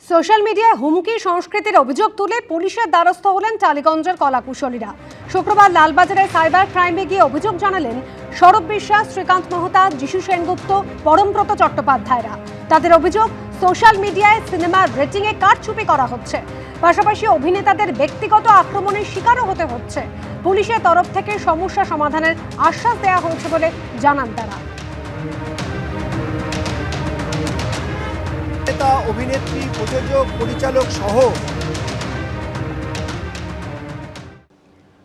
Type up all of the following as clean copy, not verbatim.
Social মিডিয়ায় হুমকি সংস্কৃতির অভিযোগ তুলে পুলিশের দ্বারস্থ হলেন টালিগঞ্জের কলাকুশলীরা। শুক্রবার লালবাজারে সাইবার ক্রাইমে গিয়ে অভিযোগ জানালেন সৌরভ বিশ্বাস, শ্রীকান্ত মহতা, যিশু সেনগুপ্ত, পরমব্রত চট্টোপাধ্যায়রা। তাদের অভিযোগ, সোশ্যাল মিডিয়ায় সিনেমার রেটিংয়ে কারচুপি করা হচ্ছে, পাশাপাশি অভিনেতাদের ব্যক্তিগত আক্রমণের শিকারও হতে হচ্ছে। পুলিশের তরফ থেকে সমস্যা সমাধানের আশ্বাস দেওয়া হয়েছে বলে জানান তারা। অভিনেত্রী, প্রযোজক, পরিচালক সহ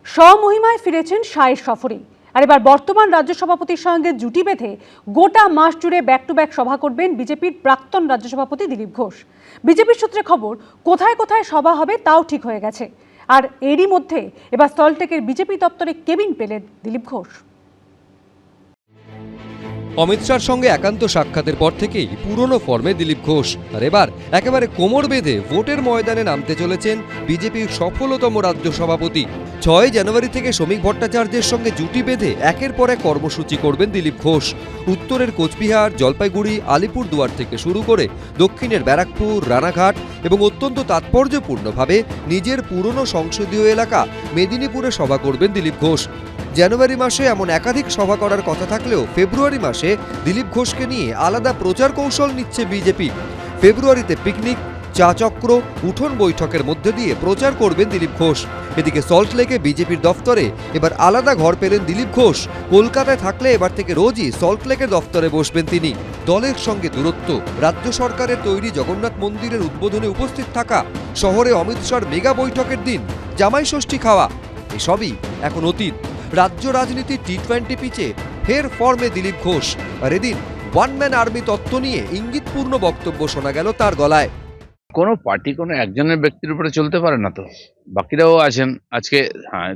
স্বমহিমায় ফিরেছেন শাহের সফরে। আর এবার বর্তমান রাজ্য সভাপতির সঙ্গে জুটি বেঁধে গোটা মাস জুড়ে ব্যাক টু ব্যাক সভা করবেন বিজেপির প্রাক্তন রাজ্য সভাপতি দিলীপ ঘোষ। বিজেপির সূত্রে খবর, কোথায় কোথায় সভা হবে তাও ঠিক হয়ে গেছে। আর এরই মধ্যে এবার সল্টলেকের বিজেপি দপ্তরে কেবিন পেলেন দিলীপ ঘোষ। অমিত শাহর সঙ্গে একান্ত সাক্ষাতের পর থেকেই পুরনো ফর্মে দিলীপ ঘোষ। আর এবার একেবারে কোমর বেঁধে ভোটের ময়দানে নামতে চলেছেন বিজেপির সফলতম রাজ্য সভাপতি। 6 জানুয়ারি থেকে শ্রমিক ভট্টাচার্যের সঙ্গে জুটি বেঁধে একের পর এক কর্মসূচি করবেন দিলীপ ঘোষ। উত্তরের কোচবিহার, জলপাইগুড়ি, আলিপুরদুয়ার থেকে শুরু করে দক্ষিণের ব্যারাকপুর, রানাঘাট এবং অত্যন্ত তাৎপর্যপূর্ণভাবে নিজের পুরনো সংসদীয় এলাকা মেদিনীপুরে সভা করবেন দিলীপ ঘোষ। জানুয়ারি মাসে এমন একাধিক সভা করার কথা থাকলেও ফেব্রুয়ারি মাসে দিলীপ ঘোষকে নিয়ে আলাদা প্রচার কৌশল নিচ্ছে বিজেপি। ফেব্রুয়ারিতে পিকনিক, চা চক্র, উঠোন বৈঠকের মধ্যে দিয়ে প্রচার করবেন দিলীপ ঘোষ। এদিকে সল্টলেকে বিজেপির দফতরে এবার আলাদা ঘর পেলেন দিলীপ ঘোষ। কলকাতায় থাকলে এবার থেকে রোজই সল্টলেকের দফতরে বসবেন তিনি। দলের সঙ্গে দূরত্ব, রাজ্য সরকারের তৈরি জগন্নাথ মন্দিরের উদ্বোধনে উপস্থিত থাকা, শহরে অমিত শাহর মেগা বৈঠকের দিন জামাই ষষ্ঠী খাওয়া, এসবই এখন অতীত। রাজ্য রাজনীতি টি-20 পিচে ফের ফর্মে দিলীপ ঘোষ। আর এদিন ওয়ান ম্যান আর্মি তত্ত্ব নিয়ে ইঙ্গিতপূর্ণ বক্তব্য শোনা গেল তার গলায়। কোনো পার্টি কোনো একজনের ব্যক্তির উপরে চলতে পারে না, তো বাকিরাও আছেন। আজকে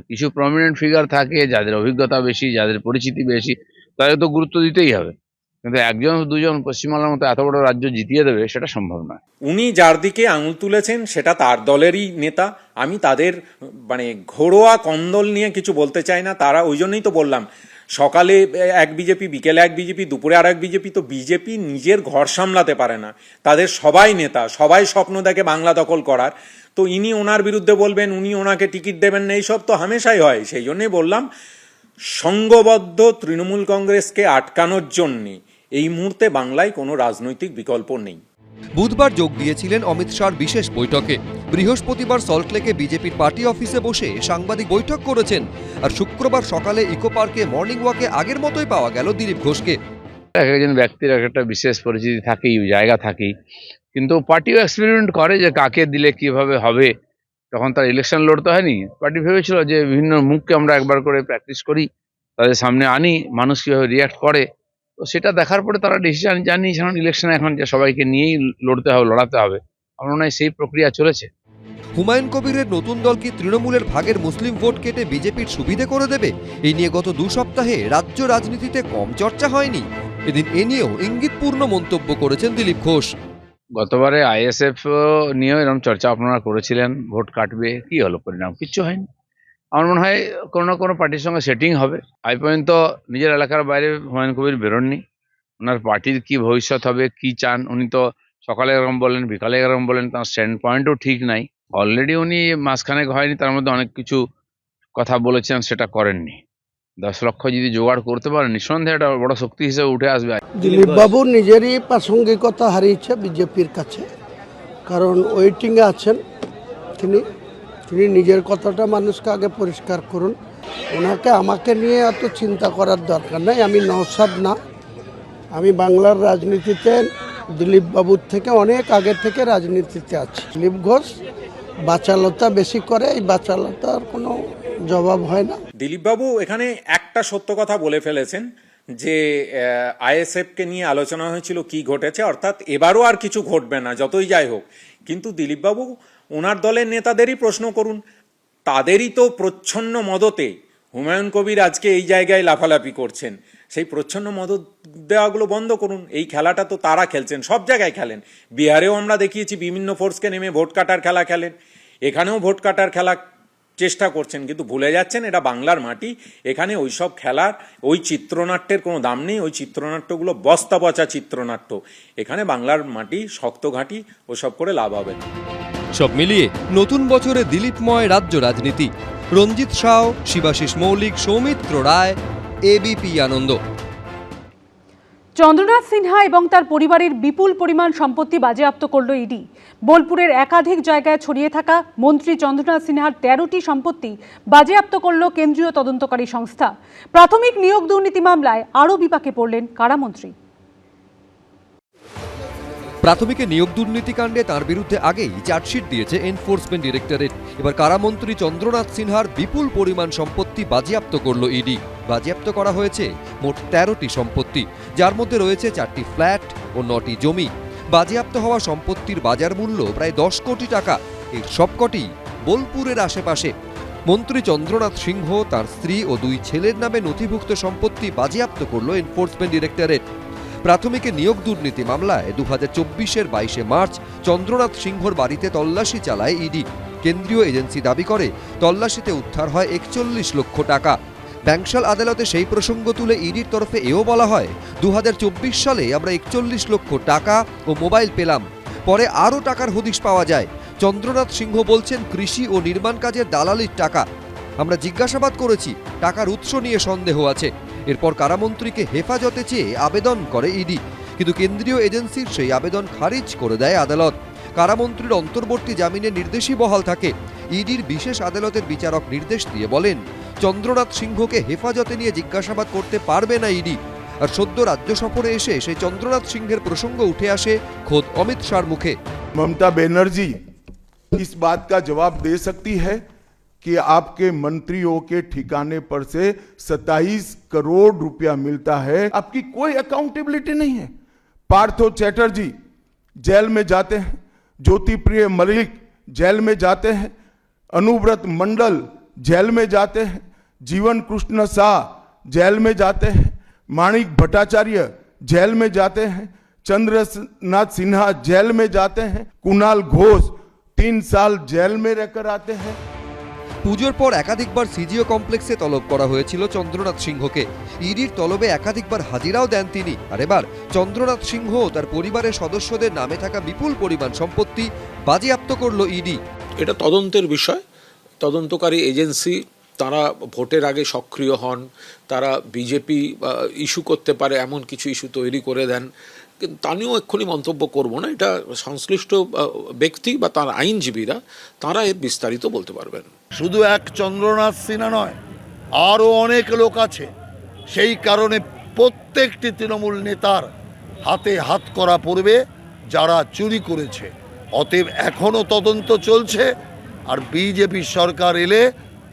কিছু প্রমিনেন্ট ফিগার থাকে, যাদের অভিজ্ঞতা বেশি, যাদের পরিচিতি বেশি, তাদের তো গুরুত্ব দিতেই হবে। কিন্তু একজন দুজন পশ্চিমবাংলার মতো এত বড় রাজ্য জিতিয়ে দেবে, সেটা সম্ভব নয়। উনি যার দিকে আঙুল তুলেছেন সেটা তার দলেরই নেতা। আমি তাদের ঘরোয়া কন্দল নিয়ে কিছু বলতে চাই না। তারা ওই জন্যই তো বললাম, সকালে এক বিজেপি, বিকেলে এক বিজেপি, দুপুরে আর এক বিজেপি। তো বিজেপি নিজের ঘর সামলাতে পারে না, তাদের সবাই নেতা, সবাই স্বপ্ন দেখে বাংলা দখল করার। তো ইনি ওনার বিরুদ্ধে বলবেন, উনি ওনাকে টিকিট দেবেন না, এইসব তো হামেশাই হয়। সেই জন্যই বললাম, সংঘবদ্ধ তৃণমূল কংগ্রেসকে আটকানোর জন্যে এই মুহূর্তে বাংলায় কোনো রাজনৈতিক বিকল্প নেই। বুধবার যোগ দিয়েছিলেন অমিত শাহর বিশেষ বৈঠকে। বৃহস্পতিবার সল্টলেকে বিজেপির পার্টি অফিসে বসে সাংবাদিক বৈঠক করেছেন। আর শুক্রবার সকালে ইকো পার্কে মর্নিং ওয়াকে আগের মতোই পাওয়া গেল দিলীপ ঘোষকে। এক একজন ব্যক্তির একটা বিশেষ পরিচিতি থাকেই, জায়গা থাকেই, কিন্তু পার্টিও এক্সপেরিমেন্ট করে যে কাকে দিলে কিভাবে হবে। তখন তার ইলেকশন লড়তে হয়নি। পার্টি ভেবেছিল যে বিভিন্ন মুখকে আমরা একবার করে প্র্যাকটিস করি, তাদের সামনে আনি, মানুষ কীভাবে রিয়াক্ট করে। তো সেটা দেখার পরে তারা ডিসিশন জানিয়েছেন ইলেকশন এখন যে সবাইকে নিয়েই লড়তে হবে, লড়াতে হবে। আমার মনে হয় সেই প্রক্রিয়া চলেছে। হুমায়ুন কবিরের নতুন দল কি তৃণমূলের ভাগের মুসলিম ভোট কেটে বিজেপির সুবিধে করে দেবে? এই নিয়ে গত 2 সপ্তাহে রাজ্য রাজনীতিতে কম চর্চা হয়নি। এদিন এ নিয়েও ইঙ্গিতপূর্ণ মন্তব্য করেছেন দিলীপ ঘোষ। গতবারে আইএসএফ নিয়েও এরকম চর্চা আপনারা করেছিলেন, ভোট কাটবে, কি হলো পরিণাম? কিচ্ছু হয়নি। আমার মনে হয় কোনো না কোনো পার্টির সঙ্গে সেটিং হবে। আই পর্যন্ত নিজের এলাকার বাইরে হুমায়ুন কবির বেরোননি। ওনার পার্টির কি ভবিষ্যৎ হবে, কি চান, উনি তো সকালে এরকম বলেন, বিকালে এরকম বলেন, তার স্ট্যান্ড পয়েন্টও ঠিক নাই। অলরেডি উনি মাসখানেক হয়নি, তার মধ্যে অনেক কিছু কথা বলেছেন, সেটা করেননি। 10 লক্ষ যদি জোগাড় করতে পারেন, নিঃসন্দেহে একটা বড় শক্তি হিসেবে উঠে আসবে। দিলীপ বাবু নিজেরই প্রাসঙ্গিকতা হারিয়েছে বিজেপির কাছে, কারণ ওয়েটিংয়ে আছেন তিনি নিজের কথাটা মানুষকে আগে পরিষ্কার করুন। ওনাকে আমাকে নিয়ে এত চিন্তা করার দরকার নাই। আমি নওশাদ না, আমি বাংলার রাজনীতিতে দিলীপ বাবুর থেকে অনেক আগে থেকে রাজনীতিতে আছি। দিলীপ ঘোষ বাচালতা বেশি করে, এই বাচালতার কোনো জবাব হয় না। দিলীপ বাবু এখানে একটা সত্য কথা বলে ফেলেছেন যে আইএসএফকে নিয়ে আলোচনা হয়েছিল, কি ঘটেছে, অর্থাৎ এবারও আর কিছু ঘটবে না যতই যাই হোক। কিন্তু দিলীপ বাবু ওনার দলের নেতাদেরই প্রশ্ন করুন, তাদেরই তো প্রচ্ছন্ন মদতে হুমায়ুন কবির আজকে এই জায়গায় লাফালাফি করছেন। সেই প্রচ্ছন্ন মদত দেওয়াগুলো বন্ধ করুন। এই খেলাটা তো তারা খেলছেন, সব জায়গায় খেলেন। বিহারেও আমরা দেখিয়েছি বিভিন্ন ফোর্সকে নেমে ভোট কাটার খেলা খেলেন, এখানেও ভোট কাটার খেলা চেষ্টা করছেন, কিন্তু ভুলে যাচ্ছেন এটা বাংলার মাটি। এখানে ওইসব খেলার ওই চিত্রনাট্যের কোনো দাম নেই। ওই চিত্রনাট্যগুলো বস্তা পচা চিত্রনাট্য। এখানে বাংলার মাটি শক্ত ঘাঁটি, ওসব করে লাভ হবে না। সব মিলিয়ে নতুন বছরে দিলীপময় রাজ্য রাজনীতি। রঞ্জিত সাউ, শিবাশিস মৌলিক, সৌমিত্র রায়, এবিপি আনন্দ। চন্দ্রনাথ সিনহা এবং তার পরিবারের বিপুল পরিমাণ সম্পত্তি বাজেয়াপ্ত করল ইডি। বোলপুরের একাধিক জায়গায় ছড়িয়ে থাকা মন্ত্রী চন্দ্রনাথ সিনহার 13টি সম্পত্তি বাজেয়াপ্ত করল কেন্দ্রীয় তদন্তকারী সংস্থা। প্রাথমিক নিয়োগ দুর্নীতি মামলায় আরও বিপাকে পড়লেন কারামন্ত্রী। প্রাথমিকে নিয়োগ দুর্নীতিকাণ্ডে তার বিরুদ্ধে আগেই চার্জশিট দিয়েছে এনফোর্সমেন্ট ডিরেক্টরেট। এবার কারামন্ত্রী চন্দ্রনাথ সিনহার বিপুল পরিমাণ সম্পত্তি বাজেয়াপ্ত করল ইডি। বাজেয়াপ্ত করা হয়েছে মোট 13টি সম্পত্তি, যার মধ্যে রয়েছে 4টি ফ্ল্যাট ও 9টি জমি। বাজেয়াপ্ত হওয়া সম্পত্তির বাজার মূল্য প্রায় 10 কোটি টাকা। এর সবকটি বোলপুরের আশেপাশে। মন্ত্রী চন্দ্রনাথ সিংহ, তার স্ত্রী ও 2 ছেলের নামে নথিভুক্ত সম্পত্তি বাজেয়াপ্ত করল এনফোর্সমেন্ট ডিরেক্টরেট। প্রাথমিকে নিয়োগ দুর্নীতি মামলায় 2024-এর 22শে মার্চ চন্দ্রনাথ সিংহর বাড়িতে তল্লাশি চালায় ইডি। কেন্দ্রীয় এজেন্সি দাবি করে তল্লাশিতে উদ্ধার হয় 41 লক্ষ টাকা। ব্যাংশাল আদালতে সেই প্রসঙ্গ তুলে ইডির তরফে এও বলা হয়, 2024 সালে আমরা 41 লক্ষ টাকা ও মোবাইল পেলাম। পরে আরও টাকার হদিশ পাওয়া যায়। চন্দ্রনাথ সিংহ বলছেন কৃষি ও নির্মাণ কাজের দালালির টাকা। আমরা জিজ্ঞাসাবাদ করেছি, টাকার উৎস নিয়ে সন্দেহ আছে। এরপর কারামন্ত্রীকে হেফাজতে চেয়ে আবেদন করে ইডি, কিন্তু কেন্দ্রীয় এজেন্সির সেই আবেদন খারিজ করে দেয় আদালত। কারামন্ত্রীর অন্তর্বর্তী জামিনের নির্দেশই বহাল থাকে। ইডির বিশেষ আদালতের বিচারক নির্দেশ দিয়ে বলেন, চন্দ্রনাথ সিংহকে হেফাজতে নিয়ে জিজ্ঞাসাবাদ করতে পারবে না ইডি। আর সদ্য রাজ্য সফরে এসে সেই চন্দ্রনাথ সিংহের প্রসঙ্গ উঠে আসে খোদ অমিত শাহর মুখে। ममता बनर्जी इस बात का जवाब दे सकती है कि आपके मंत्रियों के ठिकाने पर से 27 करोड़ रुपया मिलता है, आपकी कोई अकाउंटेबिलिटी नहीं है। पार्थो चैटर्जी जेल में जाते हैं, ज्योति प्रिय मलिक जेल में जाते हैं, अनुव्रत मंडल जेल में जाते हैं, जीवन कृष्ण शाह जेल में जाते हैं, माणिक भट्टाचार्य जेल में जाते हैं, चंद्रनाथ सिन्हा जेल में जाते हैं, कुणाल घोष 3 साल जेल में रहकर आते हैं। পুজোর পর একাধিকবার সিজিও কমপ্লেক্সে তলব করা হয়েছিল চন্দ্রনাথ সিংহকে। ইডির তলবে একাধিকবার হাজিরাও দেন তিনি। আর এবার চন্দ্রনাথ সিংহ ও তার পরিবারের সদস্যদের নামে থাকা বিপুল পরিমাণ সম্পত্তি বাজেয়াপ্ত করল ইডি। এটা তদন্তের বিষয়। তদন্তকারী এজেন্সি তারা ভোটের আগে সক্রিয় হন, তারা বিজেপি ইস্যু করতে পারে এমন কিছু ইস্যু তৈরি করে দেন, কিন্তু তা নিয়েও এক্ষুনি মন্তব্য করব না। এটা সংশ্লিষ্ট ব্যক্তি বা তার আইনজীবীরা তারা এর বিস্তারিত বলতে পারবেন। শুধু এক চন্দ্রনাথ সিনহা নয়, আরও অনেক লোক আছে। সেই কারণে প্রত্যেকটি তৃণমূল নেতার হাতে হাত করা পড়বে যারা চুরি করেছে। অতএব এখনও তদন্ত চলছে, আর বিজেপি সরকার এলে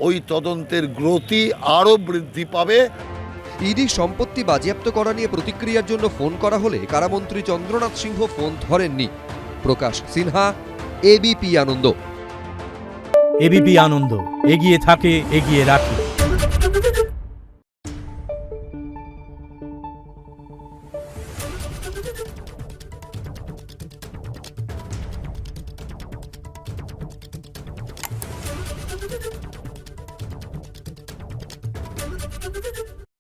ওই তদন্তের গতি আরও বৃদ্ধি পাবে। ইডি সম্পত্তি বাজেয়াপ্ত করা নিয়ে প্রতিক্রিয়ার জন্য ফোন করা হলে কারামন্ত্রী চন্দ্রনাথ সিংহ ফোন ধরেননি। প্রকাশ সিনহা, এবিপি আনন্দ। এবিপি আনন্দ, এগিয়ে থাকে, এগিয়ে রাখে।